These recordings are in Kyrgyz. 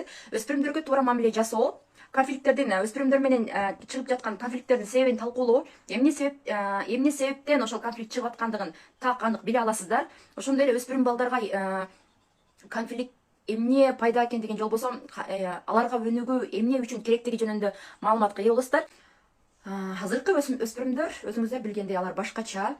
себеби өспүрүмдөргө туура мамиле жасоо, конфликттердин өспүрүмдөр менен чыгып жаткан конфликттердин себебин талкуулоо, эмне себептен ошол конфликт чыгып аткандыгын так анык биле аласыздар. Ошондой эле өспүрүм балдарга конфликт эмне пайда экендигин же болбосо аларга өнүгүү эмне үчүн керектиги жөнүндө маалыматка ээ болосуздар. Азыркы өспүрүмдөр өзүңүздөр билгендей алар башкача.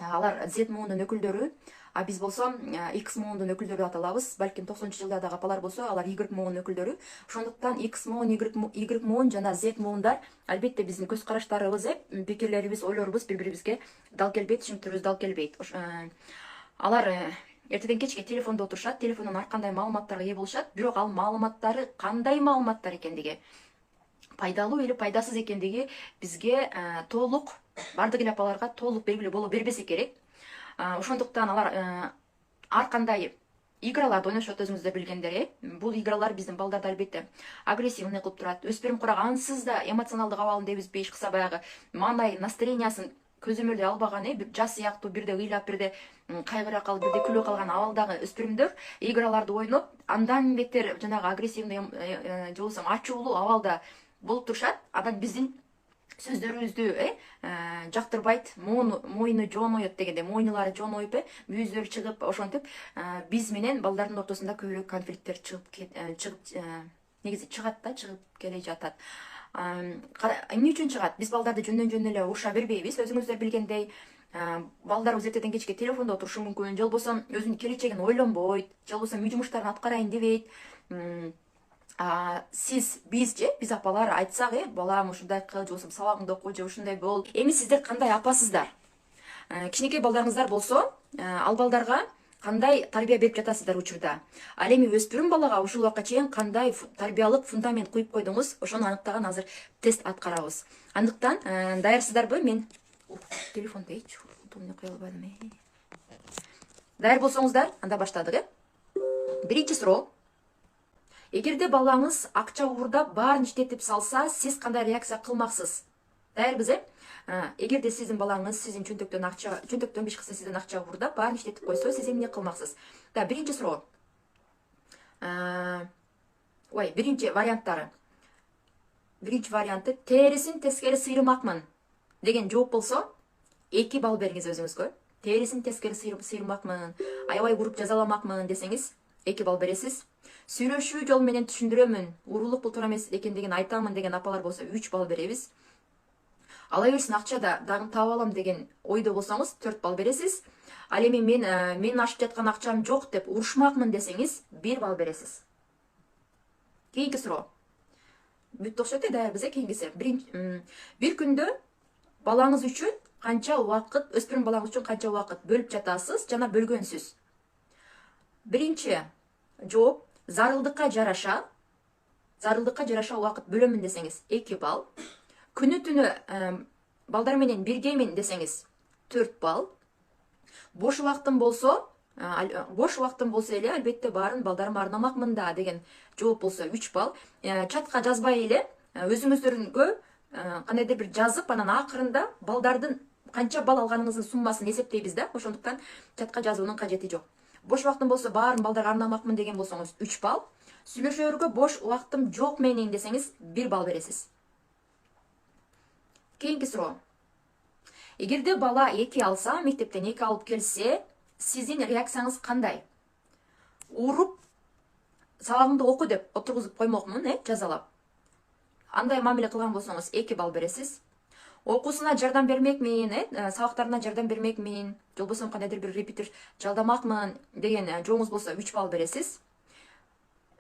Алар Z муунун өкүлдөрү, а биз болсо X муунун өкүлдөрү деп аталабыз. Балким 90-жылдардагы апалар болсо, алар Y муунун өкүлдөрү. Ошондуктан X муун, Y муун жана Z муундар албетте биздин көз караштарыбыз, пикирлерибиз, ойлорубуз бири-бирибизге дал келбейт, түшүнүктөрүбүз дал келбейт. Алар эртеден кечке телефондо отурушат, телефондон ар кандай маалыматтарга ээ болушат, бирок ал маалыматтары кандай маалыматтар экендиги, пайдалуу или пайдасыз экендиги бизге толук, бардык эле апаларга толук белгилүү боло бербесе керек. Ошондуктан алар ар кандай играларды ойношот, өзүңүздөр билгендер. Бул игралар биздин балдарды албетте агрессивный кылып турат. Өспүрүм курак ансыз да эмоционалдык абалын дебизби, иш кыса баягы маанай настроениясын көзөмөлдөй албаган, жаз сыяктуу бирде ыйлап, бирде кайгыра калып, бирде күлө калган абалдагы өспүрүмдөр играларды ойноп, андан бетер жанагы агрессивный же болбосо ачуулуу абалда болуп турушат. Анан биздин сөздөрүбүздү жактырбайт, мойну жонойот дегенде, мойнулары жонойуп, мүйүздөрү чыгып, ошентип биз менен балдардын ортосунда көбүрөөк конфликттер негизи чыгат да, чыгып келе жатат. Эмне үчүн чыгат? Биз балдарды жөндөн эле уруша бербейбиз. Өзүңүздөр билгендей, балдарыбыз эртеден кечке телефондо отурушу мүмкүн, же болбосо өзүнүн келечегин ойлонбойт, же болбосо үй жумуштарын аткарайын дебейт. Биз апалар айтсак, балам ушундай кыл, же болбосо сабагыңды оку, же ушундай бол. Эми сиздер кандай апасыздар? Кичинекей балдарыңыздар болсо, ал балдарга кандай тарбия берип жатасыздар учурда? Ал эми өспүрүм балага ушул убакка чейин кандай тарбиялык фундамент куюп койдуңуз? Ошону аныктаган азыр тест аткарабыз. Андыктан даярсыздарбы? Мен телефонду удобный кое албадым. Даяр болсоңуздар, анда баштадык. Биринчи суроо. Эгерде балаңыз акча уурдап, баарын иштетип салса, сиз кандай реакция кылмаксыз? Даярбыз, Эгерде сиздин балаңыз сиздин чөнтөктөн биш кыса сизден акча уурдап, баарын иштетип койсо, сиз эмне кылмаксыз? Биринчи суроо. Биринчи варианттары. Биринчи варианты терисин тескери сыйрымакмын деген жооп болсо, 2 балл бериңиз өзүңүзгө. Терисин тескери сыйрымакмын, аябай уруп жазаламакмын десеңиз, 2 балл бересиз. Сүйлөшүү жол менен түшүндүрөмүн, уурулук бул туура эмес экендигин айтамын деген апалар болсо 3 балл беребиз. Ала берсин, акчада дагы таап алам деген ойдо болсоңуз 4 балл бересиз. Ал эми менин ашып жаткан акчам жок деп урушмакмын десеңиз 1 балл бересиз. Кийинки суроо. Бүттү окшойт, даярбыз, кийингиси. Бир күндө балаңыз үчүн канча убакыт, өспүрүм балаңыз үчүн канча убакыт бөлүп жатасыз жана бөлгөнсүз? Биринчи жооп, зарылдыкка жараша убакыт бөлөмүн десеңиз 2 балл. Күнү түнү балдар менен биргемин десеңиз 4 балл. Бош убактым болсо эле албетте баарын балдарыма арнамакмын да деген жооп болсо 3 балл. Чатка жазбай эле өзүңүздөргө кандайдыр бир жазып, анан акырында балдардын канча балл алганыңыздын суммасын эсептейбиз да. Ошондуктан чатка жазуунун кажети жок. Бош убактым болсо баарын балдарга арнамакмын деген болсоңуз 3 балл. Сүйлөшөөргө бош убактым жок менин десеңиз 1 балл бересиз. Кийинки суроо. Эгерде бала 2 алса, мектептен 2 алып келсе, сиздин реакцияңыз кандай? Уруп, сабагыңды оку деп отургузуп коймокмун, жазалап. Андай мамиле кылган болсоңуз 2 балл бересиз. Окуусуна жардам бермекмин, сабактарына жардам бермекмин, же болбосо кандайдыр бир репетитор жалдамакмын деген жооңуз болсо 3 балл бересиз.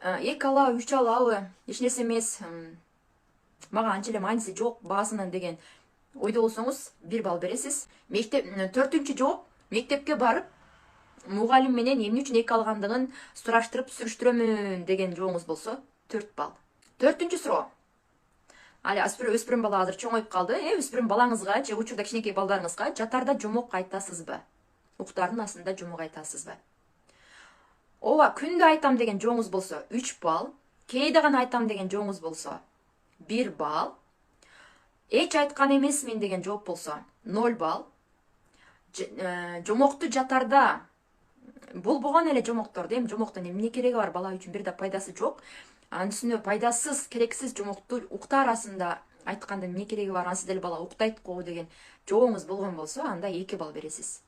2 алабы, 3 алабы, эч нерсе эмес, мага анча эле мааниси жок баасынын деген ойдо болсоңуз 1 балл бересиз. Төртүнчү жооп, мектепке барып, мугалим менен эмне үчүн 2 алгандыгын сураштырып сүрүштүрөмүн деген жооңуз болсо 4 балл. Төртүнчү суроо. Али өспүрүм бала азыр чоңоюп калды. Өспүрүм балаңызга же учурда кичинекей балдарыңызга жатарда жомок айтасызбы? Уктардын астында жомок айтасызбы? Ооба, күндө айтам деген жооңуз болсо 3 балл. Кээде гана айтам деген жооңуз болсо 1 балл. Эч айткан эмесмин деген жооп болсо 0 балл. Жомокту жатарда болбогон эле жомокторду, жомоктун эмне кереги бар, бала үчүн бир да пайдасы жок. Анын үстүнө пайдасыз, керексиз жумукту уктаа арасында айтканда эмне кереги бар, ансыз деле бала уктайт го деген жообуңуз болгон болсо, анда 2 балл бересиз.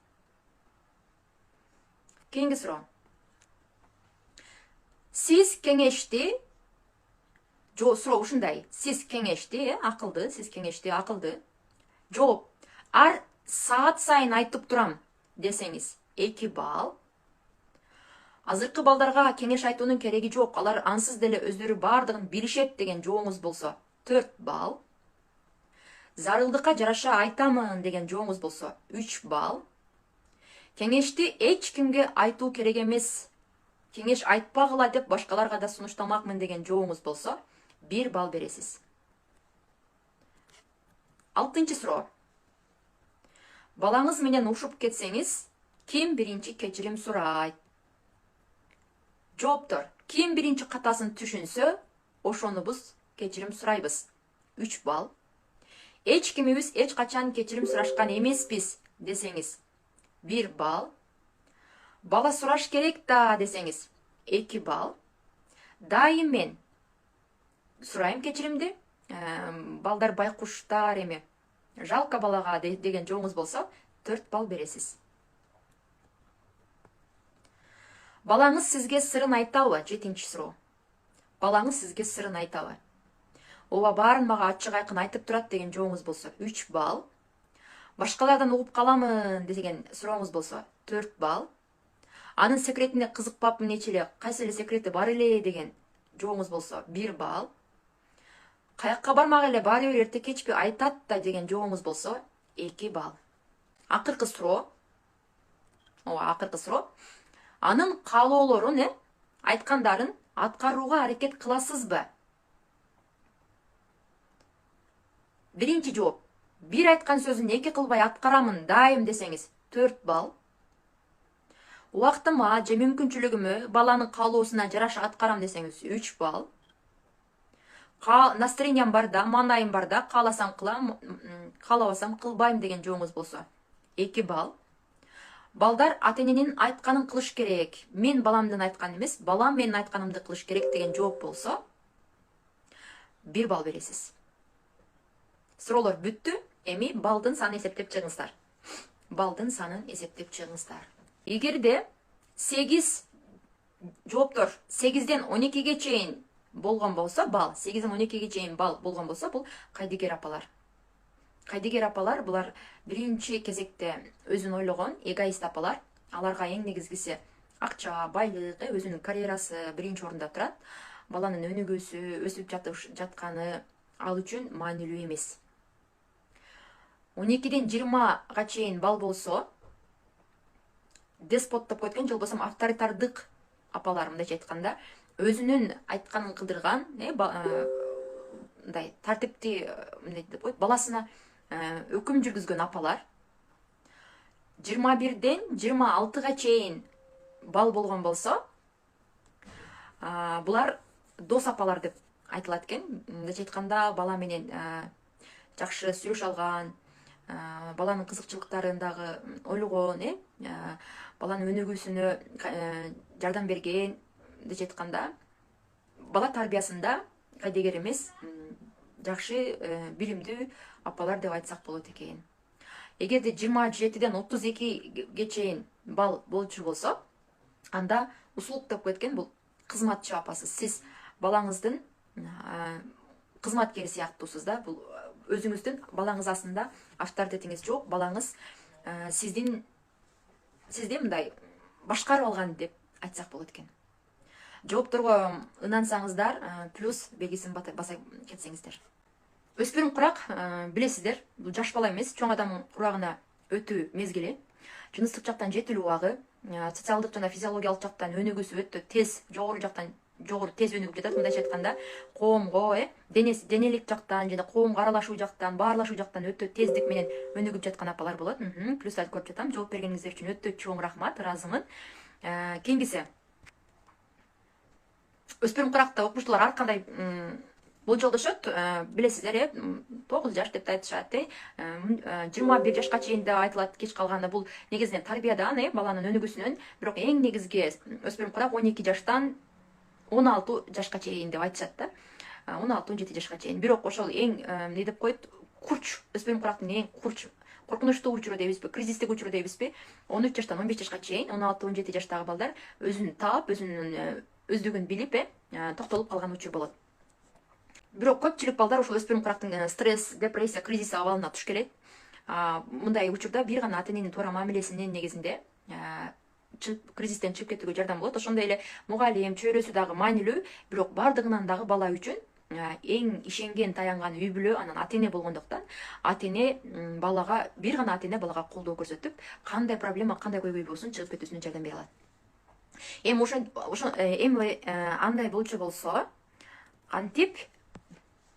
Кийинки суроо. Сиз кеңешти, суроо ушундай. Сиз кеңешти, акылды, сиз кеңешти, акылды. Жооп: ар саат сайын айтып турам десеңиз 2 балл. Азыркы балдарга кеңеш айтуунун кереги жок, алар ансыз деле өздөрү бардыгын билишет деген жообуңуз болсо 4 балл. Зарылдыкка жараша айтамын деген жообуңуз болсо 3 балл. Кеңешти эч кимге айтуу керек эмес, кеңеш айтпагыла деп башкаларга да сунуштамакмын деген жообуңуз болсо 1 балл бересиз. 6-нчы суроо. Балаңыз менен ушуп кетсеңиз, ким биринчи кечирим сурайт? Жооптор: ким биринчи катасын түшүнсө, ошону биз кечирим сурайбыз. 3 балл. Эч кимибиз эч качан кечирим сурашкан эмеспиз десеңиз 1 балл. Бала сураш керек да десеңиз 2 балл. Дайым мен сурайм кечиримди, балдар байкуштар эми, жалко балага деген жообуңуз болсо 4 балл бересиз. Балаңыз сизге сырын айтабы? 7-нчи суроо. Балаңыз сизге сырын айтабы? Ооба, баарын мага ачык айкын айтып турат деген жообуңуз болсо 3 балл. Башкалардан угуп каламын деген сурооңуз болсо 4 балл. Анын секретине кызыкпапмын эч эле, кайсы эле секрети бар эле деген жообуңуз болсо 1 балл. Каякка бармак эле, баары бир эрте кечпи айтат да деген жообуңуз болсо 2 балл. Акыркы суроо. Ооба, акыркы суроо. Анын каалоолорун, айткандарын аткарууга аракет кыласызбы? Биринчи жооп: бир айткан сөзүн 2 кылбай аткарамын дайым десеңиз 4 балл. Убактыма же мүмкүнчүлүгүмө баланын каалоосуна жараша аткарам десеңиз 3 балл. Настроениям барда, маанайым барда, кааласам кылам, каалабасам кылбайм деген жообуңуз болсо 2 балл. Балдар ата-эненин айтканын кылыш керек. Мен баламдын айтканын эмес, балам менин айтканымды кылыш керек деген жооп болсо 1 балл бересиз. Суроолор бүттү. Эми балдын санын эсептеп чыгыңыздар. Балдын санын эсептеп чыгыңыздар. Эгерде 8 жооптор 8ден 12ге чейин болгон болсо, балл 8ден 12ге чейин балл болгон болсо, бул кайдыгер апалар. Кайдыгер апалар булар биринчи кезекте өзүн ойлогон эгоист апалар. Аларга эң негизгиси акча, байлык, өзүнүн карьерасы биринчи орунда турат. Баланын өнүгүүсү, өсүп жатканы ал үчүн маанилүү эмес. 12ден 20га чейин балл болсо, деспот деп кеткен, же болбосо авторитардык апалар, мындайча айтканда, өзүнүн айтканын кылдырган, мындай тартипти, мындай деп коет, баласына өкүм жүргүзгөн апалар. 21ден 26га чейин балл болгон болсо, булар дос апалар деп айтылат экен. Мындайча айтканда, бала менен жакшы сүйлөшө алган, баланын кызыкчылыктарындагы ойлогон, баланын өнүгүүсүнө жардам берген, мындайча айтканда, бала тарбиясында кайдыгер эмес, жакшы билимдүү апалар деп айтсак болот экен. Эгерде 27ден 32ге чейин балл болчу болсо, анда услуг деп кеткен, бул кызматчы апасы. Сиз балаңыздын кызматкери сыяктуусуз да. Бул өзүңүздүн балаңыз астында авторитетиңиз жок, балаңыз сизди мындай башкарып алган деп айтсак болот экен. Жоопторго ынансаңыздар, плюс белгисин баса кетсеңиздер. Өспүрүм курак, билесиздер, бул жаш бала эмес, чоң адамдын курагына өтүү мезгили. Жыныстык жактан жетилүү убагы, социалдык жана физиологиялык жактан өнүгүүсү өтө тез, жогору жактан жогору тез өнүгүп жатат. Мындайча айтканда, коомго, денелик жактан жана коомго аралашуу жактан, баарлашуу жактан өтө тездик менен өнүгүп жаткан апалар болот. Плюстарды көрүп жатам. Жооп бергениңиздер үчүн өтө чоң рахмат, ыраазымын. Кийинкиси. Өспүрүм куракта окуучулар ар кандай болжолдошот, билесиздер, 9 жаш деп айтышат, 21 жашка чейин да айтылат, кеч калганда. Бул негизинен тарбиядан, баланын өнүгүүсүнөн, бирок эң негизги өспүрүм курак 12 жаштан 16 жашка чейин деп айтышат да. 16-17 жашка чейин. Бирок ошол эң эмне деп коет, курч, өспүрүм курактын эң курч, коркунучтуу учуру дейбизби, кризистик учуру дейбизби, 13 жаштан 15 жашка чейин 16-17 жаштагы балдар өзүн таап, өзүнүн өздүгүн билип, токтолуп калган учур болот. Бирок көпчүлүк балдар ошол өспүрүм курактын стресс, депрессия, кризис абалына туш келет. Мындай учурда бир гана ата эненин туура мамилесинин негизинде кризистен чыгып кетүүгө жардам болот. Ошондой эле мугалим, чөйрөсү дагы маанилүү, бирок бардыгынан дагы бала үчүн эң ишенген, таянган үй бүлө анан ата эне болгондуктан, ата эне балага, бир гана ата эне балага колдоо көрсөтүп, кандай проблема, кандай көйгөй болсун чыгып кетүүсүнө жардам бере алат. Эми андай болчу болсо, кантип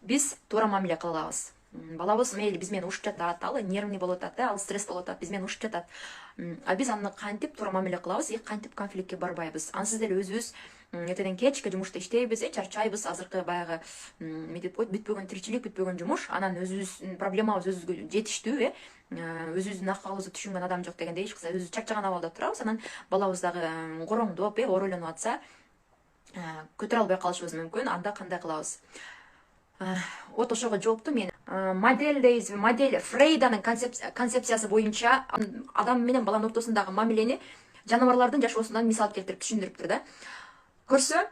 биз туура мамиле кыла алабыз. Балабыз мейли биз менен ушуп жатат, ал нервный болуп атат, ал стресс болуп атат, биз менен ушуп жатат. Биз аны кантип туура мамиле кылабыз, кантип конфликтке барбайбыз. Ансыз деле өзүбүз эртеден кечке жумушта иштейбиз, чарчайбыз, азыркы баягы метип коет, бүтпөгөн тиричилик, бүтпөгөн жумуш, анан өзүбүздүн проблемабыз өзүбүзгө жетиштүү, өзүбүздүн акыбыбызды түшүнгөн адам жок дегендей, эч кырса өзүбүз чарчаган абалда турабыз, анан балабыз дагы короңдоп, ооролонуп атса, көтөрө албай калышыбыз мүмкүн. Анда кандай кылабыз? Вот ошого жоопту мен модель дейбизби, модель Фрейданын концепциясы боюнча адам менен баланын ортосундагы мамилени жаныбарлардын жашоосунан мисал келтирип түшүндүрүптүр да. Көрсө,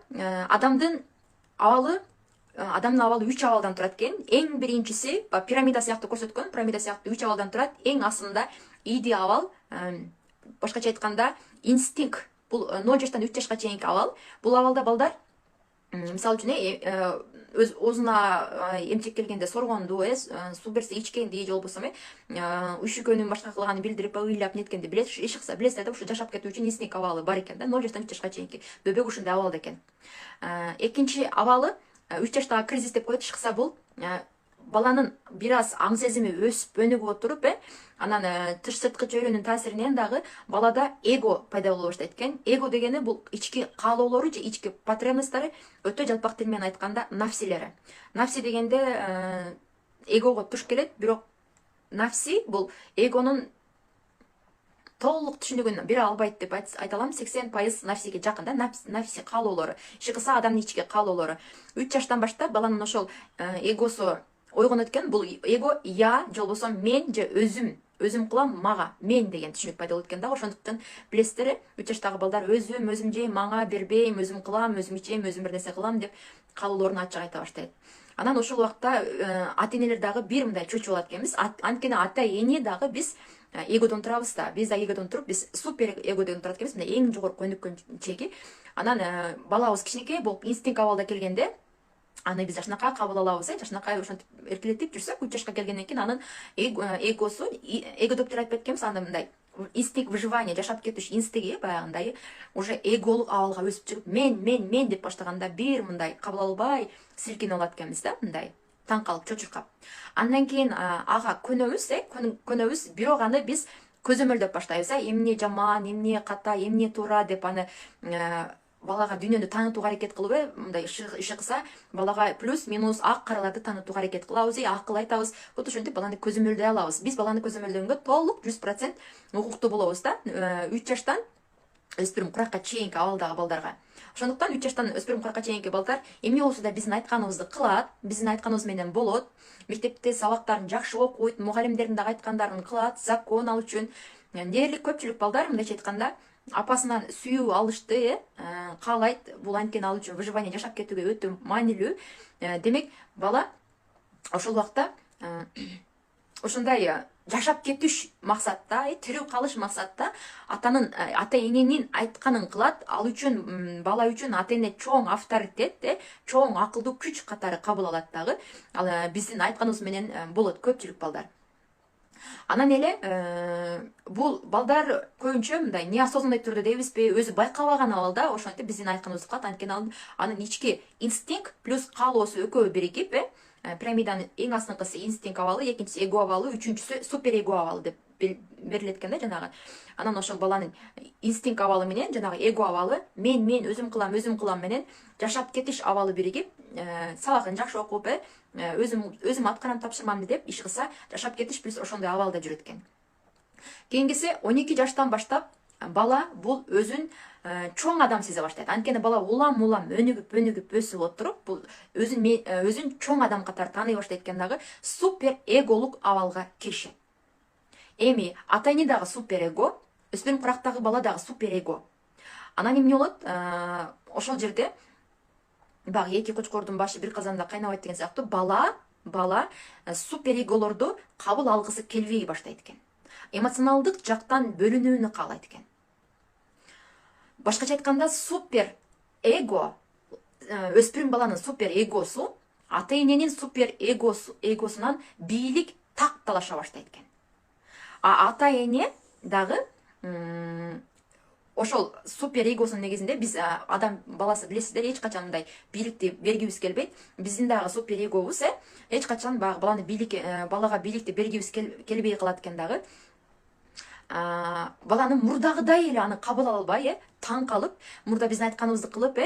адамдын абалы 3 абалдан турат экен. Эң биринчиси пирамида сыяктуу көрсөткөн, пирамида сыяктуу 3 абалдан турат. Эң астында иди абал, башкача айтканда инстинкт. Бул 0 жаштан 3 жашка чейинки абал. Бул абалда балдар мисалы үчүн өз оозуна эмчек келгенде соргонду, суу берсе ичкенди, же болбосо үшүкөнүн башка кылганын билдирип, ыйлап неткенди эч кырса билесиз да, ушу жашап кетүү үчүн инстинкт абалы бар экен да, 0 жаштан 3 жашка чейинки бөбөк ушундай абалда экен. Экинчи абалы 3 жаштагы кризис деп коет. Эч кырса бул баланын бир аз аң сезими өсүп өнүгүп отуруп, анан тыш сырткы чөйрөнүн таасиринен дагы балада эго пайда боло баштайт экен. Эго дегени бул ички каалоолору же ички потребносттору, өтө жалпак тил менен айтканда нафсилери. Нафси дегенде эгого туш келет, бирок нафси бул эгонун толук түшүнүгүн бере албайт деп айта алам. 80% нафсиге жакын да, нафси каалоолору. Иши кыса адамдын ички каалоолору. 3 жаштан баштап баланын ошол эгосу ойгонот экен. Бул эго я же болбосо мен же өзүм кылам, мага, мен деген түшүнүк пайда болот экен да. Ошондуктан билесиздер, 3 жаштагы балдар өзүм жейм, мага бербейм, өзүм кылам, өзүм ичем, өзүм бир нерсе кылам деп каалоолорун ачык айта баштайт. Анан ошол убакта ата энелер дагы бир мындай чөчүп алат экенбиз. Анткени ата эне дагы биз эгодон турабыз да. Биз да эгодон туруп, биз супер эгодон турат экенбиз. Мына эң жогорку өнүккөн чеги. Анан балабыз кичинекей болуп инстинкт абалда келгенде, аны биз жашынакай кабыл алабыз, жашынакай ошентип эркелетип жүрсөк, 3 жашка келгенден кийин анын эгосу, эго деп деле айтпайт экенбиз, аны мындай инстинкт выживания, жашап кетиш инстинкти баягындай уже эголук абалга өсүп чыгып, мен деп баштаганда бир мындай кабыл албай силкинип алат экенбиз да, мындай таң калып, чочуркап. Андан кийин ага көнөбүз, бирок аны биз көзөмөлдөп баштайбыз, эмне жаман, эмне ката, эмне туура деп аны балага дүйнөнү таанытууга аракет кылып, мындай иши кыса балага плюс минус ак караларды таанытууга аракет кылабыз, акыл айтабыз. Вот ошентип баланы көзөмөлдөй алабыз. Биз баланы көзөмөлдөгөнгө толук 100% укуктуу болобуз да, 3 жаштан өспүрүм куракка чейинки абалдагы балдарга. Ошондуктан 3 жаштан өспүрүм куракка чейинки балдар эмне болсо да биздин айтканыбызды кылат, биздин айтканыбыз менен болот. Мектепте сабактарын жакшы окуйт, мугалимдердин дагы айткандарын кылат, закон ал үчүн. Дээрлик көпчүлүк балдар мындайча айтканда апасынан сүйүү алышты, каалайт. Бул анткени ал үчүн выживание, жашап кетүүгө өтө маанилүү. Демек, бала ошол убакта ошондой жашап кетиш максатта, тирүү калыш максатта ата эненин айтканын кылат. Ал үчүн бала үчүн ата эне чоң авторитет, чоң акылдуу күч катары кабыл алат дагы. Ал биздин айтканыбыз менен болот көпчүлүк балдар. Анан эле бул балдар көбүнчө мындай неосознанный түрдө дейбизби, өзү байкабаган абалда ошентип биздин айтканыбызды кылат. Анткени анын ички инстинкт плюс каалоосу экөө биригип, пирамиданын эң астыңкысы инстинкт абалы, экинчиси эго абалы, үчүнчүсү супер эго абалы деп берилет экен да жанагы. Анан ошол баланын инстинкт абалы менен жанагы эго абалы, мен өзүм кылам менен жашап кетиш абалы биригип, сабагын жакшы окуп, өзүм аткарам тапшырмамды деп иш кылса, жашап кетиш плюс ошондой абалда жүрөт экен. Кийинкиси 12 жаштан баштап бала бул өзүн чоң адам сезе баштайт. Анткени бала улам өнүгүп өсүп отуруп, бул өзүн чоң адам катары тааный баштайт экен дагы супер эголук абалга киришет. Эми ата эне дагы супер эго, өспүрүм курактагы бала дагы супер эго. Анан эмне болот? Ошол жерде баягы эки кочкордун башы бир казанда кайнабайт деген сыяктуу бала супер эголорду кабыл алгысы келбей баштайт экен. Эмоционалдык жактан бөлүнүүнү каалайт экен. Башкача айтканда, супер эго, өспүрүм баланын супер эгосу ата эненин супер эгосунан бийлик так талаша баштайт экен. А ата эне дагы ошол супер эгосунун негизинде биз адам баласы билесиздер, эч качан мындай бийликти бергибиз келбейт. Биздин дагы супер эгобуз эч качан баягы балага бийликти бергибиз келбей калат экен дагы. Баланы мурдагыдай эле аны кабыл ала албай, таң калып, мурда биздин айтканыбызды кылып,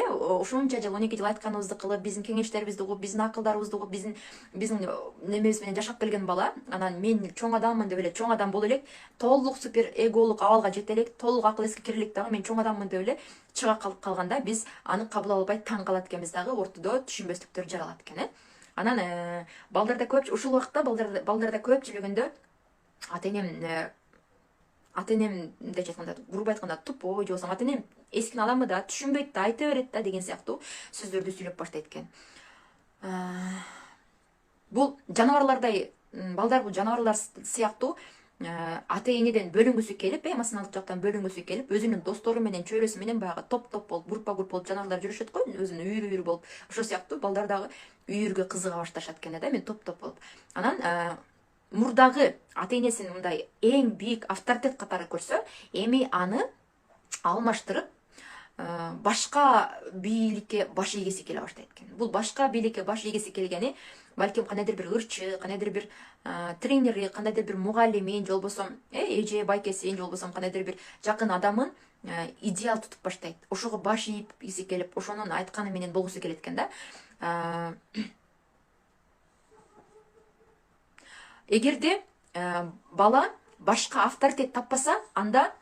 ушунча жыл 12 жыл айтканыбызды кылып, биздин кеңештерибизди угуп, биздин акылдарыбызды угуп, биздин немебиз менен жашап келген бала, анан мен чоң адаммын деп эле чоң адам боло элек, толук супер эголук абалга жете элек, толук акыл эске кире элек дагы мен чоң адаммын деп эле чыга калганда биз аны кабыл ала албай таң калат экенбиз дагы, ортодо түшүнбөстүктөр жаралат экен. Анан балдарда көп, ушул убакта балдарда көпчүлүгүндө ата энем деп айтканда, грубо айтканда тупой, же болбосо ата энем эскин аламы да, түшүнбөйт да, айта берет да деген сыяктуу сөздөрдү сүйлөп баштайт экен. Бул жаныбарлардай, балдар бул жаныбарлар сыяктуу ата энеден бөлүнгүсү келип, эмоционалдык жактан бөлүнгүсү келип, өзүнүн достору менен, чөйрөсү менен баягы топ болуп, группа болуп жаныбарлар жүрүшөт го, өзүнүн үйүрү болуп. Ошол сыяктуу балдар дагы үйүргө кызыга башташат экен да, мен топ болуп. Анан мурдагы ата энесин мындай эң бийик авторитет катары көрсө, эми аны алмаштырып башка бийликке баш ийгиси келе баштайт экен. Бул башка бийликке баш ийгиси келгени балким кандайдыр бир ырчы, кандайдыр бир тренери, кандайдыр бир мугалимин, же болбосо эже байкесин, же болбосо кандайдыр бир жакын адамын идеал тутуп баштайт. Ошого баш ийгиси келип, ошонун айтканы менен болгусу келет экен да. Эгерде бала башка авторитет таппаса, анда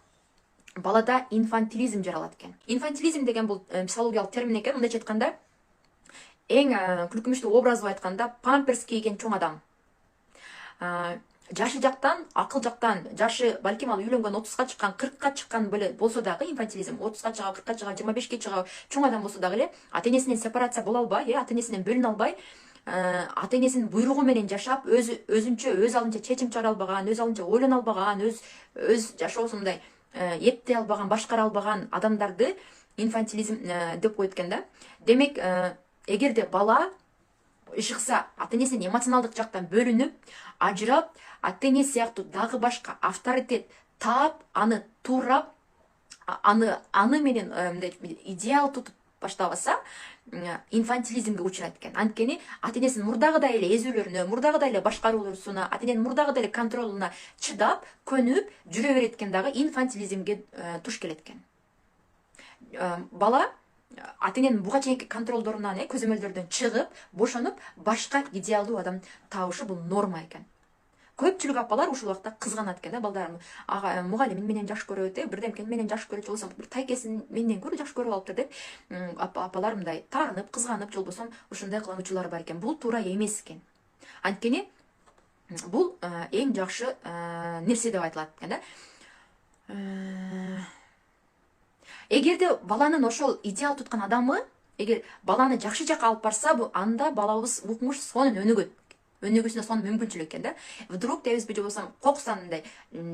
балада инфантилизм жаралат экен. Инфантилизм деген бул психологиялык термин экен. Мындайча айтканда, эң күлкүмүштүү образды айтканда, памперс кийген чоң адам. Жашы жактан, акыл жактан, жашы балким ал үйлөнгөн 30га чыккан, 40ка чыккан болсо дагы инфантилизм, 30га чыгабы, 40ка чыгабы, 25ке чыгабы чоң адам болсо дагы эле ата энесинен сепарация боло албай, ата энесинен бөлүнө албай, ата энесинин буйругу менен жашап, өзүнчө өз алдынча чечим чыгара албаган, өз алдынча ойлоно албаган, өз жашоосундай эптей албаган, башкара албаган адамдарды инфантилизм деп коет экен да. Демек, эгерде бала ишыкса, ата энесинин эмоционалдык жактан бөлүнүп, ажырап, ата эне сыяктуу дагы башка авторитет таап, аны туурап, аны менен идеал тутуп баштабаса, инфантилизмге учурайт экен. Анткени ата энесинин мурдагыдай эле эзүүлөрүнө, мурдагыдай эле башкаруусуна, ата эненин мурдагыдай эле контролуна чыдап, көнүп жүрө берет экен дагы, инфантилизмге туш келет экен. Бала ата эненин буга чейинки контролдорунан, көзөмөлдөрдөн чыгып, бошонуп, башка идеалдуу адам табышы бул норма экен. Көпчүлүк апалар ушул убакта кызганат экен да, балдарым мугалимин менен жаш көрөт, бирдемкени менен жаш көрөт, же болбосо бир тайкесин менден көрө жаш көрүп алыптыр деп, апалар мындай таарынып, кызганып, же болбосо ушундай кылган бар экен. Бул туура эмес экен. Анткени бул эң жакшы нерсе деп айтылат экен да. Эгерде баланын ошол идеал туткан адамы, эгер баланы жакшы жакка алып барса, анда балабыз укмуш сонун өнүгүүсүнө сонун мүмкүнчүлүк экен да. Вдруг дебизби, же болбосо кокустан мындай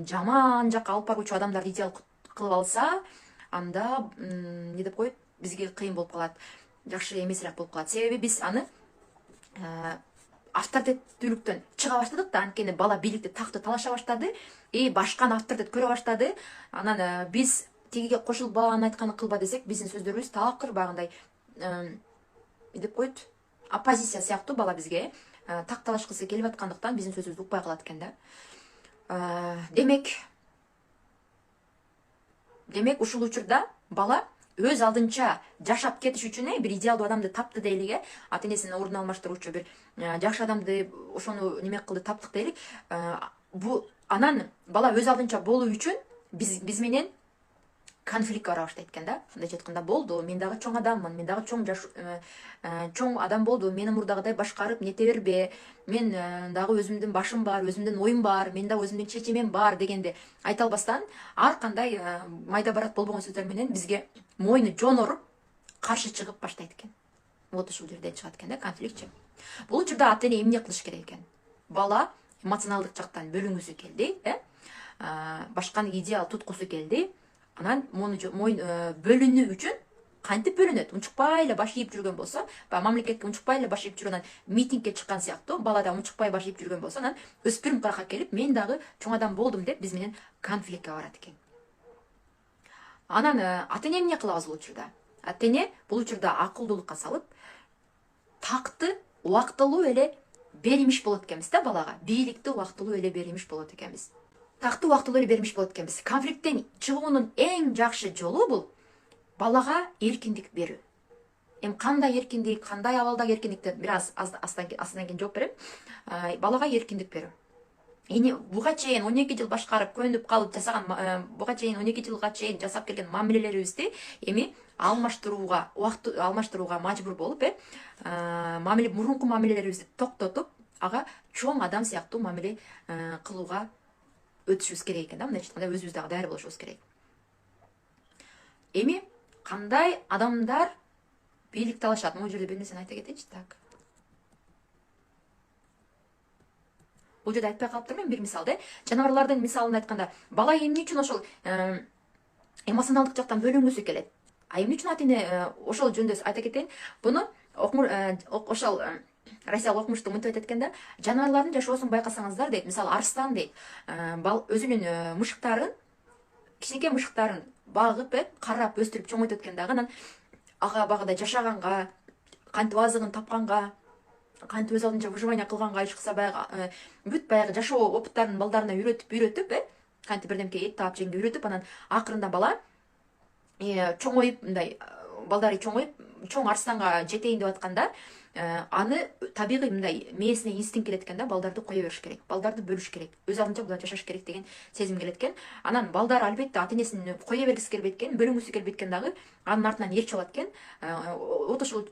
жаман жакка алып баруучу адамдарды идеал кылып алса, анда эмне деп коет, бизге кыйын болуп калат, жакшы эмесирээк болуп калат. Себеби биз аны авторитеттүүлүктөн чыга баштадык да, анткени бала бийликти, такты талаша баштады, башканы авторитет көрө баштады. Анан биз тигиге кошулба, аны айтканын кылба десек, биздин сөздөрүбүз такыр багындай деп коет, оппозиция сыяктуу бала бизге так талашкысы келип аткандыктан биздин сөзүбүздү укпай калат экен да. Демек ушул учурда бала өз алдынча жашап кетиш үчүн бир идеалдуу адамды тапты дейлик, ата энесинин ордун алмаштыруучу бир жакшы адамды ошону неме кылды, таптык дейлик. Анан бала өз алдынча болуу үчүн биз менен конфликтке бара баштайт экен да. Мындайча айтканда, болду, мен дагы чоң адаммын, мен дагы чоң адам болду, мени мурдагыдай башкарып нете бербе, мен дагы өзүмдүн башым бар, өзүмдүн оюм бар, мен дагы өзүмдүн чечимем бар дегенди айта албастан, ар кандай майда барат болбогон сөздөр менен бизге мойну жоноруп каршы чыгып баштайт экен. Вот ушул жерден чыгат экен да конфликтчи. Бул учурда ата эне эмне кылыш керек экен? Бала эмоционалдык жактан бөлүнгүсү келди, башканы идеал туткусу келди. Анан бөлүнүү үчүн кантип бөлүнөт? Унчукпай эле баш ийип жүргөн болсо, мамлекетке унчукпай эле баш ийип жүрүп, анан митингке чыккан сыяктуу, бала да унчукпай баш ийип жүргөн болсо, анан өспүрүм кыракка келип, мен дагы чоң адам болдум деп биз менен конфликтке барат экен. Анан ата эне эмне кылабыз бул учурда? Ата эне бул учурда акылдуулукка салып, такты убактылуу эле беримиш болот экенбиз да балага. Бийликти убактылуу эле беримиш болот экенбиз. Такты убактылуу эле беримиш болот экенбиз. Конфликттен чыгуунун эң жакшы жолу бул балага эркиндик берүү. Кандай эркиндик, кандай абалдагы эркиндикти бир астан кийин жооп берем. Балага эркиндик берүү. Эни буга чейин 12 жыл башкарып, көнүп калып жасаган, буга чейин 12 жылга чейин жасап келген мамилелерибизди эми алмаштырууга мажбур болуп, мурунку мамилелерибизди токтотуп, ага чоң адам сыяктуу мамиле кылууга өтүшүбүз керек экен да. Мындайча айтканда, өзүбүз дагы даяр болушубуз керек. Эми кандай адамдар бийликти алышат? Могу жерде бир нерсени айта кетейинчи. Так. Бул жерде айтпай калыптырмын, бир мисал жаныбарлардын мисалын айтканда, бала эмне үчүн ошол эмоционалдык жактан бөлүнгүсү келет? Эмне үчүн ата эне ошол жөнүндө айта кетейин. Буну ошол Россиялык окумуштуу мынтип айтат экен да, жаныбарлардын жашоосун байкасаңыздар дейт. Мисалы, арстан дейт, өзүнүн мышыктарын, кичинекей мышыктарын багып, карап, өстүрүп чоңойтот экен дагы. Анан ага багыдай жашаганга, кантип азыгын тапканга, кантип өз алдынча выживание кылганга, иш кылса баягы бүт баягы жашоо опыттарын балдарына үйрөтүп, кантип бирдемке эт таап жегенге үйрөтүп, анан акырында бала чоңоюп, мындай балдары чоңоюп, чоң арстанга жетейин деп атканда, аны табигый мындай мээсине инстинкт келет экен да, балдарды кое бериш керек, балдарды бөлүш керек, өз алдынча булар жашаш керек деген сезим келет экен. Анан балдар албетте ата энесин кое бергиси келбейт экен, бөлүнгүсү келбейт экен дагы, анын артынан ээрчип алат экен. Вот ушул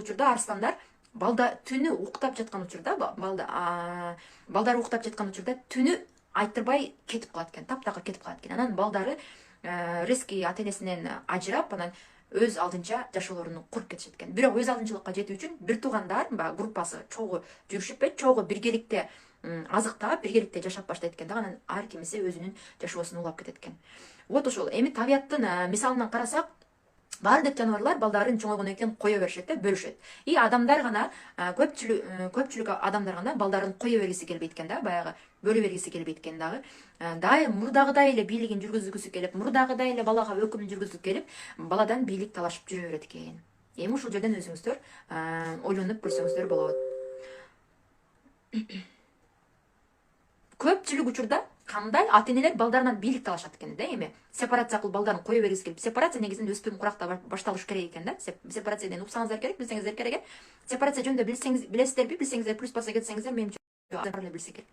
учурда арстандар балда түнү уктап жаткан учурда, балдар уктап жаткан учурда түнү айттырбай кетип калат экен, таптакыр кетип калат экен. Анан балдары резкий ата энесинен ажырап, анан өз алдынча жашоолорун куруп кетишет экен. Бирок өз алдынчылыкка жетүү үчүн бир туугандар группасы чогуу жүрүшүп, чогуу биргеликте азык таап, биргеликте жашап баштайт экен да. Анан ар кимиси өзүнүн жашоосун улап кетет экен. Вот ошол эми табияттын мисалынан карасак, баардык жаныбарлар балдарын чоңойгондон кийин кое беришет, бөлүшөт. И адамдар гана, көпчүлүк адамдар гана балдарын кое бергиси келбейт экен да, баягы бөлө бергиси келбейт экен дагы. Мурдагыдай эле бийлигин жүргүзгүсү келип, мурдагыдай эле балага өкүмүн жүргүзгүсү келип, баладан бийлик талашып жүрө берет экен. Эми ушул жерден өзүңүздөр ойлонуп көрсөңүздөр болот. Көпчүлүк учурда кандай ата энелер балдарынан бийлик талашат экен да. Эми сепарация кылып балдарын кое бергиси келип, сепарация негизинде өспүрүм куракта башталыш керек экен да. Сепарациядан уксаңыздар керек, билсеңиздер керек. Сепарация жөнүндө билесиздерби? Билсеңиздер плюс баса кетсеңиздер, менимче эле билсе керек.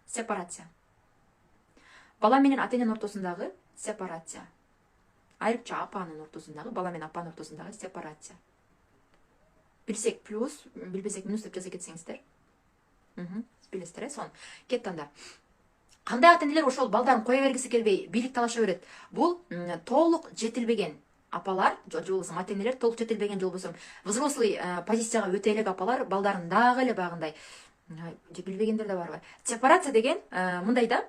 Сепарация. Бала менен ата эненин ортосундагы сепарация. Айрыкча апанын ортосундагы, бала менен апанын ортосундагы сепарация. Билсек плюс, билбесек минус деп жаза кетсеңиздер. Билесиздер, сон. Кетти анда. Кандай ата энелер ошол балдарын кое бергиси келбей бийлик талаша берет? Бул толук жетилбеген апалар, же болбосо ата энелер толук жетилбеген, же болбосо взрослый позицияга өтө элек апалар балдарын дагы эле багындай, же билбегендер да барбы? Сепарация деген мындай да,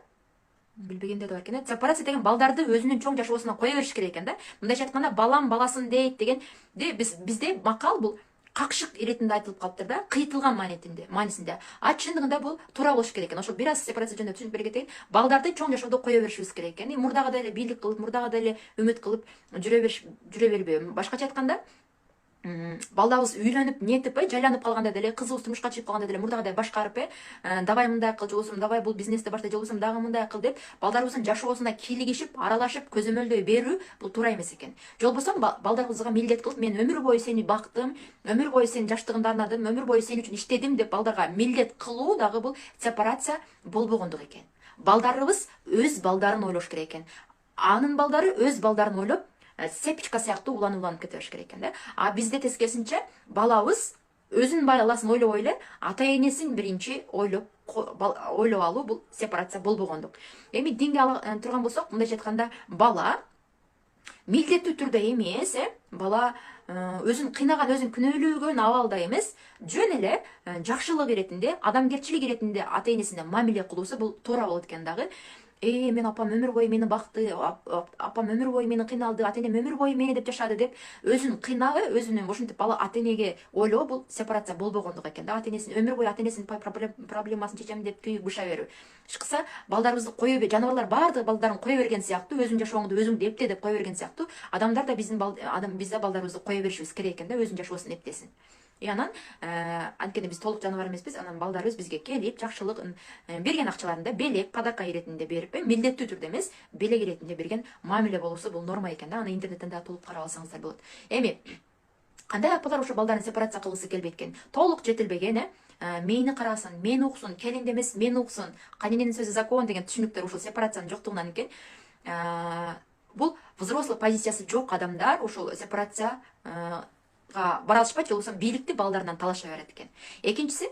билбегендер да бар экен. Сепарация деген балдарды өзүнүн чоң жашоосуна кое бериш керек экен да. Мындайча айтканда, балам баласын дейт дегенде бизде макал бул какшык иретинде айтылып калыптыр да, кыйтылган маанисинде. Чындыгында бул туура болуш керек экен. Ошол бир аз сепарация жөнүндө түшүнүп бере кетейин. Балдарды чоң жашоодо кое беришибиз керек экен. Мурдагыдай эле бийлик кылып, мурдагыдай эле үмүт кылып жүрө бербөө. Башкача айтканда, балдарыбыз үйлөнүп нетип жайланып калганда деле, кызыбыз турмушка чыгып калганда деле мурдагыдай башкарып давай мындай кыл, же болбосо давай бул бизнести баштай, же болбосо дагы мындай кыл деп балдарыбыздын жашоосуна кийлигишип, аралашып, көзөмөлдөй берүү бул туура эмес экен. Же болбосо балдарыбызга милдет кылып, мен өмүр бою сени бактым, өмүр бою сенин жаштыгыңды арнадым, өмүр бою сен үчүн иштедим деп балдарга милдет кылуу дагы бул сепарация болбогондук экен. Балдарыбыз өз балдарын ойлош керек экен. Анын балдары өз балдарын ойлоп, сепичка сыяктуу уланып кете бериш керек экен да. А бизде тескерисинче балабыз өзүнүн баласын ойлобой эле ата энесин биринчи ойлоп алуу бул сепарация болбогондук. Эми динге ала турган болсок, мындайча айтканда, бала милдеттүү түрдө эмес, бала өзүн кыйнаган, өзүн күнөөлөгөн абалда эмес, жөн эле жакшылык иретинде, адамгерчилик иретинде ата энесине мамиле кылуусу бул туура болот экен дагы. Мен апам өмүр бою мени бакты, апам өмүр бою мени кыйналды, ата энем өмүр бою мени деп жашады деп өзүн кыйнабы, өзүнүн ушинтип бала ата энеге ойлоо бул сепарация болбогондук экен да. Ата энесин өмүр бою ата энесинин проблемасын чечем деп күйүп быша берүү. Ишкыса балдарыбызды кое берүү, жаныбарлар баардыгы балдарын кое берген сыяктуу, өзүнүн жашооңду өзүң эпте деп кое берген сыяктуу, адамдар да биз да балдарыбызды кое беришибиз керек экен да, өзүнүн жашоосун эптесин. Анан анткени биз толук жаныбар эмеспиз, анан балдарыбыз бизге келип, жакшылык берген акчаларында белек, падака иретинде берип, милдеттүү түрдө эмес, белек иретинде берген мамиле болуусу бул норма экен да. Аны интернеттен да толук карап алсаңыздар болот. Эми кандай апалар ошо балдарын сепарация кылгысы келбейт экен? Толук жетилбеген, мени карасын, мени уксун, келинди эмес мени уксун, кайнененин сөзү закон деген түшүнүктөр ушул сепарациянын жоктугунан экен. Бул взрослый позициясы жок адамдар ушул сепарация бара алышпайт, же болбосо бийликти балдарынан талаша берет экен. Экинчиси,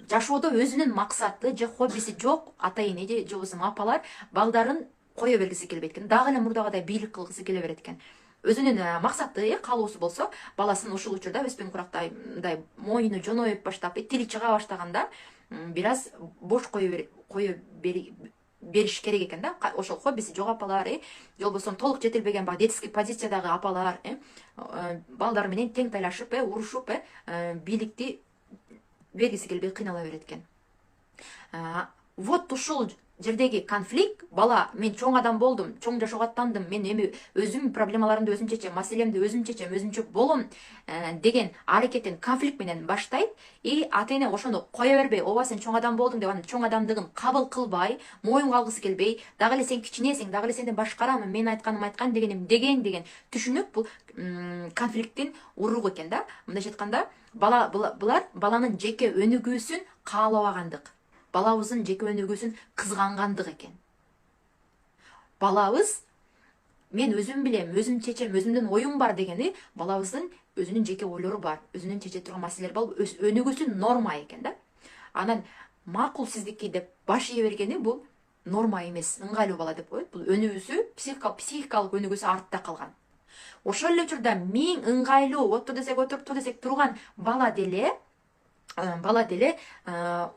жашоодо өзүнүн максаты же хоббиси жок ата эне же болбосо апалар балдарын кое бергиси келбейт экен. Дагы эле мурдагыдай бийлик кылгысы келе берет экен. Өзүнүн максаты, каалоосу болсо, баласын ушул учурда өспүрүм курактай мындай моюну жоноюп баштап, тили чыга баштаганда бир аз бош кое бериш керек экен да. Ошол хоббиси жок апалар, же болбосо толук жетилбеген детский позициядагы апалар балдар менен тең тайлашып, урушуп, бийликти бергиси келбей кыйнала берет экен. Вот ушул жердеги конфликт, бала мен чоң адам болдум, чоң жашоого аттандым, мен эми өзүм проблемаларымды өзүм чечем, маселемди өзүм чечем, өзүмчө болом деген аракетин конфликт менен баштайт. Ата эне ошону кое бербей, ооба сен чоң адам болдуң деп анын чоң адамдыгын кабыл кылбай, моюнга алгысы келбей, дагы эле сен кичинесиң, дагы эле сенден башкарамын, мен айтканым айткан, дегеним деген түшүнүк бул конфликттин уругу экен да. Мындайча айтканда, булар баланын жеке өнүгүүсүн каалабагандык, балабыздын жеке өнүгүүсүн кызгангандык экен. Балабыз мен өзүм билем, өзүм чечем, өзүмдүн оюм бар дегени, балабыздын өзүнүн жеке ойлору бар, өзүнүн чече турган маселелери бар, өнүгүүсү норма экен да. Анан макул сиздики деп баш ие бергени бул норма эмес, ыңгайлуу бала деп коет. Бул өнүгүүсү, психикалык өнүгүүсү артта калган. Ошол эле учурда миң ыңгайлуу отур десек отуруп, тур десек турган бала деле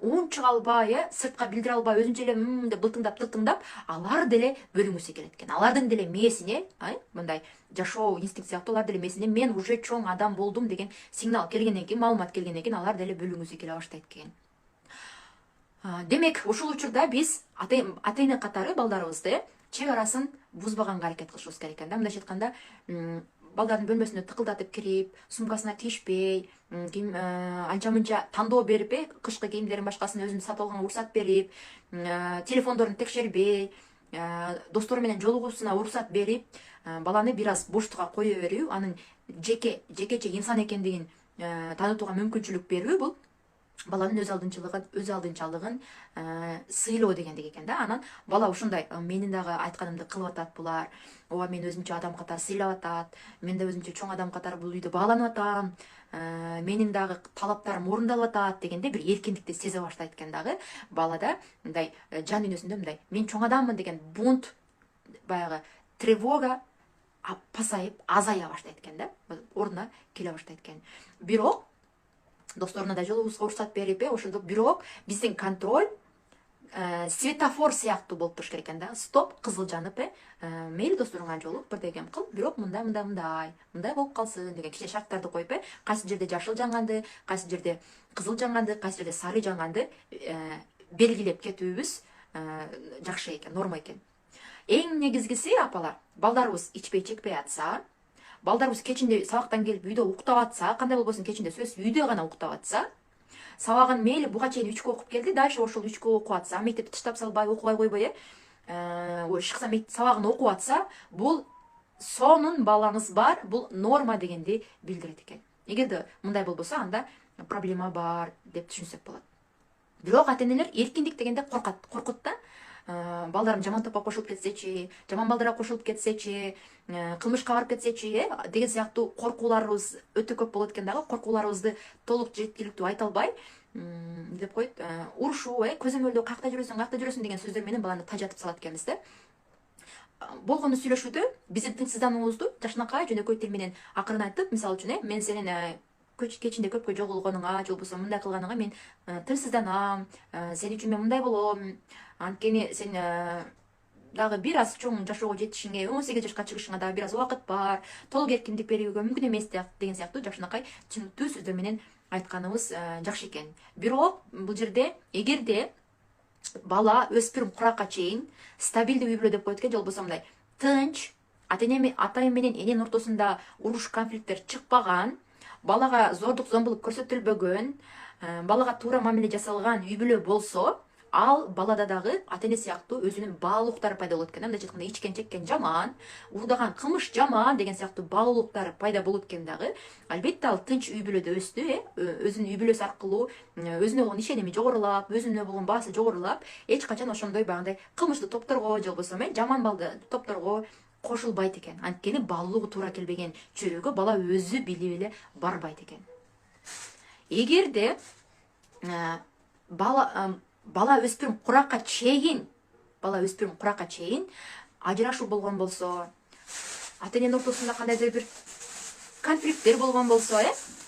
уунчук албай, сыртка билдире албай, өзүнчө эле деп былтыңдап тылтыңдап, алар деле бөлүнгүсү келет экен. Алардын деле мээсине, мындай жашоо инстинкт сыяктуу, алар деле мээсине мен уже чоң адам болдум деген сигнал келгенден кийин, маалымат келгенден кийин алар деле бөлүнгүсү келе баштайт экен. Демек, ушул учурда биз ата эне катары балдарыбызды чек арасын бузбаганга аракет кылышыбыз керек экен да. Мындайча айтканда, балдардын бөлмөсүнө тыкылдатып кирип, сумкасына тиешпей, анча-мынча тандоо берип, кышкы кийимдерин башкасын өзүн сатып алганга уруксат берип, телефондорун текшербей, достору менен жолугуусуна уруксат берип, баланы бир аз боштукка кое берүү, анын жекече инсан экендигин таанытууга мүмкүнчүлүк берүү бул баланын өз алдынчалыгын сыйлоо дегендик экен да. Анан бала ушундай, менин дагы айтканымды кылып атат булар, ооба мен өзүмчө адам катары сыйлап атат, мен да өзүмчө чоң адам катары бул үйдө бааланып атам, менин дагы талаптарым орундалып атат дегенде бир эркиндикти сезе баштайт экен дагы. Балада мындай жан дүйнөсүндө мындай мен чоң адаммын деген бунт, баягы тревога пасайып, азая баштайт экен да, ордуна келе баштайт экен. Бирок досторуна да жолугуусуна уруксат берип, ошондо бирок биздин контроль светофор сыяктуу болуп туруш керек экен да. Стоп, кызыл жанып, мейли досторуңа жолук, бирдегем кыл, бирок мындай болуп калсын деген кичине шарттарды коюп, кайсы жерде жашыл жанганды, кайсы жерде кызыл жанганды, кайсы жерде сары жанганды белгилеп кетүүбүз жакшы экен, норма экен. Эң негизгиси апалар, балдарыбыз ичпей чекпей атса, балдарыбыз кечинде сабактан келип үйдө уктап атса, кандай болбосун кечинде сөзсүз үйдө гана уктап атса, сабагын мейли буга чейин 3 окуп келди, дальше ошол 3 окуп атса, мектепти таштап салбай, окубай койбой, шыкса сабагын окуп атса, бул сонун балаңыз бар, бул норма дегенди билдирет экен. Эгерде мындай болбосо, анда проблема бар деп түшүнсөк болот. Бирок ата-энелер эркиндик дегенде коркот да. Балдарым жаман топко кошулуп кетсечи, жаман балдарга кошулуп кетсечи, кылмышка барып кетсечи, деген сыяктуу коркууларыбыз өтө көп болот экен дагы. Коркууларыбызды толук жеткиликтүү айта албай, деп коет, урушуу, көзөмөлдөө каякта жүрөсүң деген сөздөр менен баланы тажатып салат экенбиз да. Болгону сүйлөшүүдө биздин тынчсыздануубузду жакшынакай жөнөкөй тил менен акырын айтып, мисалы үчүн, мен сенин кечинде көпкө жоголгонуңа, же болбосо мындай кылганыңа мен тынчсызданам, сен үчүн мен мындай болом, анткени сен дагы бир аз чоң жашоого жетишиңе, 18 жашка чыгышыңа дагы бир аз убакыт бар, толук эркиндик берүүгө мүмкүн эмес деген сыяктуу жакшынакай түшүнүктүү сөздөр менен айтканыбыз жакшы экен. Бирок бул жерде эгерде бала өспүрүм куракка чейин стабилдүү үй бүлө деп коет экен, же болбосо мындай тынч, ата менен эненин ортосунда уруш, конфликттер чыкпаган, балага зордук зомбулук көрсөтүлбөгөн, балага туура мамиле жасалган үй бүлө болсо, ал балада дагы ата эне сыяктуу өзүнүн баалуулуктары пайда болот экен. Мындайча айтканда, ичкен чеккен жаман, уурдаган кылмыш жаман деген сыяктуу баалуулуктар пайда болот экен дагы. Албетте ал тынч үй бүлөдө өстү, өзүнүн үй бүлөсү аркылуу өзүнө болгон ишеними жогорулап, өзүнө болгон баасы жогорулап, эч качан ошондой багындай кылмыштуу топторго, же болбосо жаман балды топторго кошулбайт экен. Анткени баалуулугу туура келбеген чөйрөгө бала өзү билип эле барбайт экен. Эгерде бала өспүрүм куракка чейин ажырашуу болгон болсо, ата эненин ортосунда кандайдыр бир конфликттер болгон болсо,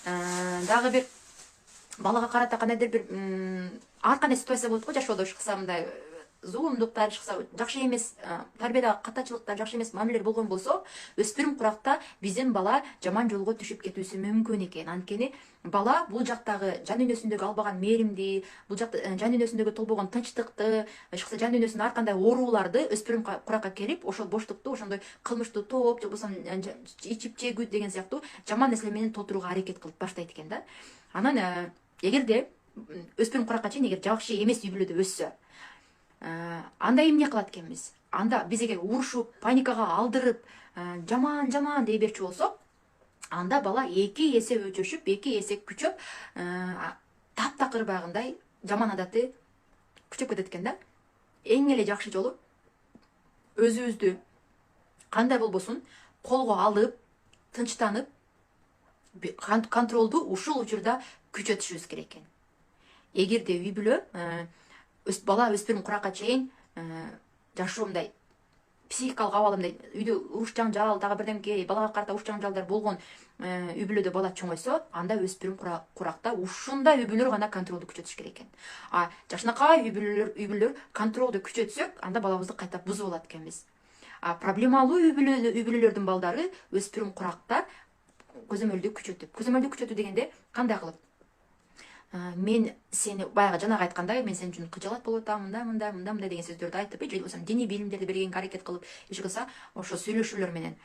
дагы бир балага карата кандайдыр бир ар кандай ситуация болот го жашоодо, шыкса мындай зулумдуктар, шыкса жакшы эмес тарбиядагы катачылыктар, жакшы эмес мамилелер болгон болсо, өспүрүм куракта биздин бала жаман жолго түшүп кетүүсү мүмкүн экен. Анткени бала бул жактагы жан дүйнөсүндөгү албаган мээримди, бул жакта жан дүйнөсүндөгү толбогон тынчтыкты, шыкса жан дүйнөсүндө ар кандай ооруларды өспүрүм куракка келип, ошол боштукту, ошондой кылмыштуу топ, же болбосо ичип жегүү деген сыяктуу жаман нерселер менен толтурууга аракет кылып баштайт экен да. Анан эгерде өспүрүм куракка чейин эгер жакшы эмес үй бүлөдө өссө, анда эмне кылат экенбиз? Анда биз эгер урушуп, паникага алдырып, жаман дей берчү болсок, анда бала 2 эсе өчөшүп, 2 эсе күчөп, таптакыр багындай жаман адаты күчөп кетет экен да. Эң эле жакшы жолу өзүбүздү кандай болбосун колго алып, тынчтанып, контролду ушул учурда күчөтүшүбүз керек экен. Эгерде үй бүлө бала өспүрүм куракка чейин жашоо мындай психикалык абалы мындай үйдө уруш жаңжал, дагы бирдемке, балага карата уруш жаңжалдар болгон үй бүлөдө бала чоңойсо, анда өспүрүм куракта ушундай үй бүлөлөр гана контролду күчөтүш керек экен. Жакшынакай үй бүлөлөр контролду күчөтсөк, анда балабызды кайта бузуп алат экенбиз. Проблемалуу үй бүлөлөрдүн балдары өспүрүм куракта көзөмөлдү күчөтүү дегенде кандай кылып? Мен сени баягы жанагы айткандай, мен сен үчүн кыжалат болуп атам, мындай деген сөздөрдү айтып, же болбосо диний билимдерди бергенге аракет кылып, иш кылса, ошо сүйлөшүүлөр менен.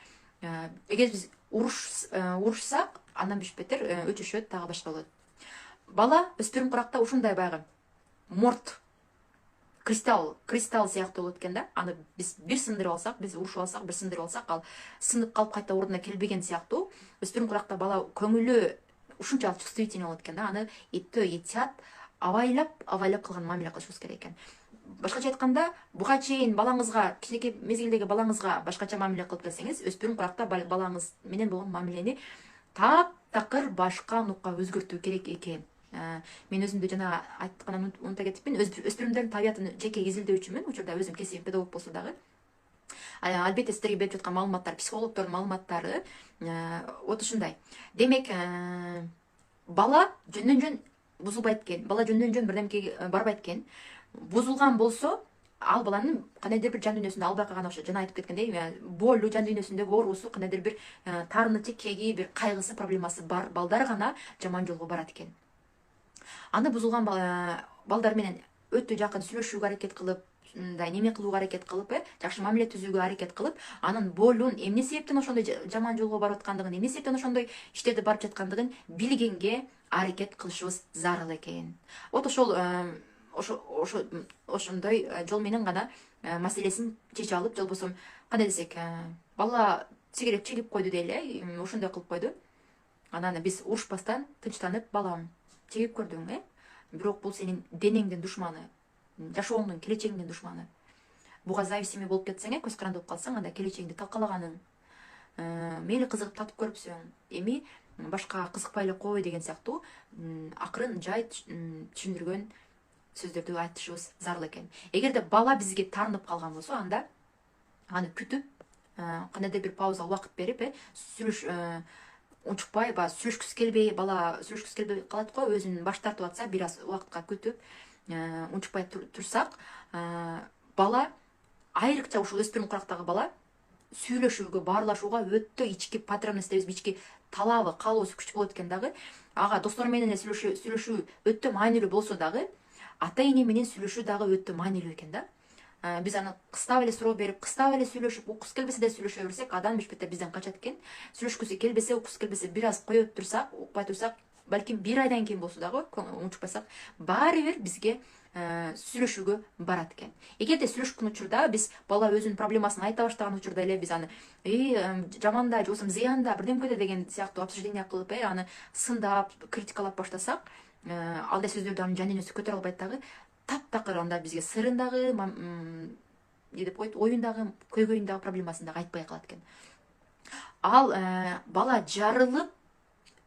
Эгер биз урушсак, андан бешбетер өчүшөт, дагы башка болот. Бала өспүрүм куракта ушундай баягы морт, кристалл сыяктуу болот экен да. Аны биз бир сындырып алсак, биз урушуп алсак, бир сындырып алсак, ал сынып калып кайта ордуна келбеген сыяктуу. Өспүрүм куракта бала көңүлү ушунчалык чувствительный болот экен да. Аны итят абайлап кылган мамиле кылышыбыз керек экен. Башкача айтканда, буга чейин балаңызга, кичинекей мезгилдеги балаңызга башкача мамиле кылып келсеңиз, өспүрүм куракта балаңыз менен болгон мамилени таптакыр башка нукка өзгөртүү керек экен. Мен өзүмдү жана айтканымды унута кетипмин. Өспүрүмдөрдүн табиятын жеке изилдөөчүмүн. Учурда өзүм кесибим педагог болсо дагы. Албетте сиздерге берип жаткан маалыматтар, психологдордун маалыматтары ушундай. Демек, бала жөндөн жөн бузулбайт экен. Бала жөндөн жөн бирдемкеге барбайт экен. Бузулган болсо, ал баланын кандайдыр бир жан дүйнөсүндө албакка гана ошо жана айтып кеткендей, болуу, жан дүйнөсүндөгү оорусу, кандайдыр бир таарынычы, кеги, бир кайгысы, проблемасы бар балдар гана жаман жолго барат экен. Аны бузулган балдар менен өтө жакын сүйлөшүүгө аракет кылып, мындай неме кылууга аракет кылып, жакшы мамиле түзүүгө аракет кылып, анын болун, эмне себептен ошондой жаман жолго барып аткандыгын, эмне себептен ошондой иштерди барып жаткандыгын билгенге аракет кылышыбыз зарыл экен. Вот ошол ошондой жол менен гана маселесин чече алып, же болбосо кандай десек, бала сигарет чегип койду дейли, ошондой кылып койду. Анан биз урушпастан тынчтанып, балам, чегип көрдүң, бирок бул сенин денеңдин душманы, жашооңдун, келечегиңдин душманы. Буга зависимый болуп кетсең, көз каранды болуп калсаң, анда келечегиңди талкалаганың, мейли кызыгып татып көрүпсүң, эми башка кызыкпай эле кой деген сыяктуу акырын жай түшүндүргөн сөздөрдү айтышыбыз зарыл экен. Эгерде бала бизге таарынып калган болсо, анда аны күтүп, кандайдыр бир пауза убакыт берип, унчукпай, сүйлөшкүсү келбей, бала сүйлөшкүсү келбей калат го, өзүн баш тартып атса, бир аз убакытка күтүп, унчукпай турсак, бала айрыкча ушул өспүрүм курактагы бала сүйлөшүүгө, баарлашууга өтө ички потребностьбиз, ички талабы, каалоосу күч болот экен дагы. Ага достор менен эле сүйлөшүү өтө маанилүү болсо дагы, ата эне менен сүйлөшүү дагы өтө маанилүү экен да. Биз аны кыстап эле суроо берип, кыстап эле сүйлөшүп, уккусу келбесе да сүйлөшө берсек, адам бешбетте бизден качат экен. Сүйлөшкүсү келбесе, уккусу келбесе, бир аз кое турсак, укпай турсак, балким бир айдан кийин болсо дагы унчукпасак, баары бир бизге сүйлөшүүгө барат экен. Эгерде сүйлөшкөн учурда биз бала өзүнүн проблемасын айта баштаган учурда эле биз аны жаманда, же болбосо зыянда, бирдемкеде деген сыяктуу обсуждение кылып, аны сындап, критикалап баштасак, андай сөздөрдү анын жан-энеси көтөрө албайт дагы. Таптакыр анда бизге сырын дагы, деп коет, оюн дагы, көйгөйүн дагы, проблемасын дагы айтпай калат экен. Ал бала жарылып,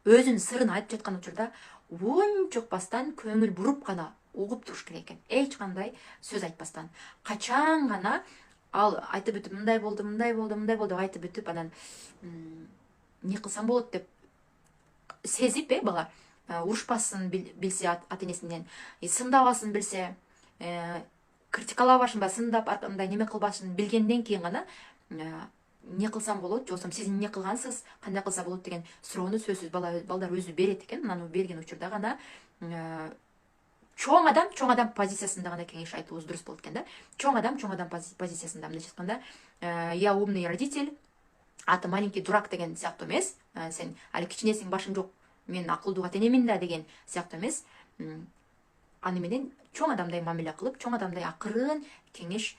өзүнүн сырын айтып жаткан учурда унчукпастан көңүл буруп гана угуп туруш керек экен. Эч кандай сөз айтпастан. Качан гана ал айтып бүтүп, мындай болду, мындай болду, мындай болду деп айтып бүтүп, анан эмне кылсам болот деп сезип, бала урушпасын билсе ата энесинен, сындабасын билсе, критикалабашын, сындап мындай неме кылбашын билгенден кийин гана эмне кылсам болот, же болбосо сиз эмне кылгансыз, кандай кылса болот деген суроону сөзсүз балдар өзү берет экен. Анан берген учурда гана чоң адам позициясында гана кеңеш айтуубуз дурус болот экен да. Чоң адам позициясында, мындайча айтканда, я умный родитель, а ты маленький дурак деген сыяктуу эмес. Сен али кичинесиң, башың жок, мен акылдуу ата энемин да деген сыяктуу эмес. Аны менен чоң адамдай мамиле кылып, чоң адамдай акырын кеңеш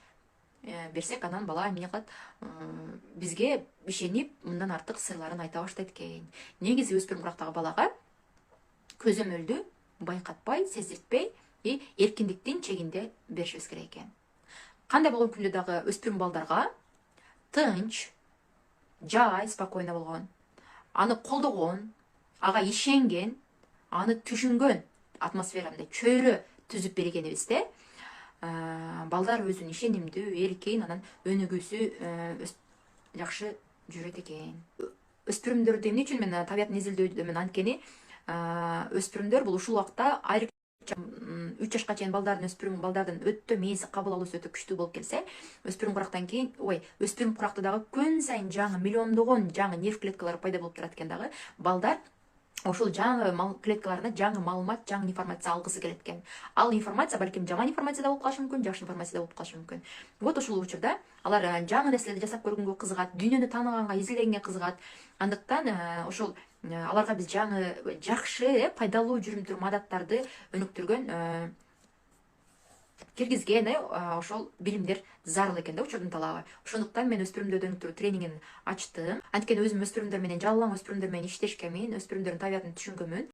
берсек, анан бала эмне кылат, бизге ишенип, мындан артык сырларын айта баштайт экен. Негизи өспүрүм курактагы балага көзөмөлдү байкатпай, сездиртпей, эркиндиктин чегинде беришибиз керек экен. Кандай болгон күндө дагы өспүрүм балдарга тынч, жай, спокойно болгон, аны колдогон, ага ишенген, аны түшүнгөн атмосферамда чөйрө түзүп бергенибизде, балдар өзүн ишенимдүү, эркин, анан өнүгүүсү жакшы жүрөт экен. Өспүрүмдөрдү эмне үчүн мен табиятын изилдөөмүн, анткени өспүрүмдөр бул ушул убакта айрыкча 3 жашка чейин өспүрүм балдардын өтө мээси кабыл алуусу өтө күчтүү болуп келсе, өспүрүм курактан кийин, өспүрүм куракта дагы күн сайын жаңы миллиондогон жаңы нерв клеткалары пайда болуп турат экен дагы. Балдар ошол жаңы клеткаларына жаңы маалымат, жаңы информация алгысы келет экен. Ал информация балким жаман информация да болуп калышы мүмкүн, жакшы информация да болуп калышы мүмкүн. Вот ошол учурда алар жаңы нерселерди жасап көргөнгө кызыгат, дүйнөнү тааныганга, изилдегенге кызыгат. Андыктан ошол аларга биз жаңы жакшы, пайдалуу жүрүм-турум адаттарды өнүктүргөн, киргизген ошол билимдер зарыл экен да, учурдун талабы. Ошондуктан мен өспүрүмдөрдү өнүктүрүү тренингин ачтым. Анткени өзүм өспүрүмдөр менен жалалам, өспүрүмдөр менен иштешкемин, өспүрүмдөрдүн табиятын түшүнгөнмүн.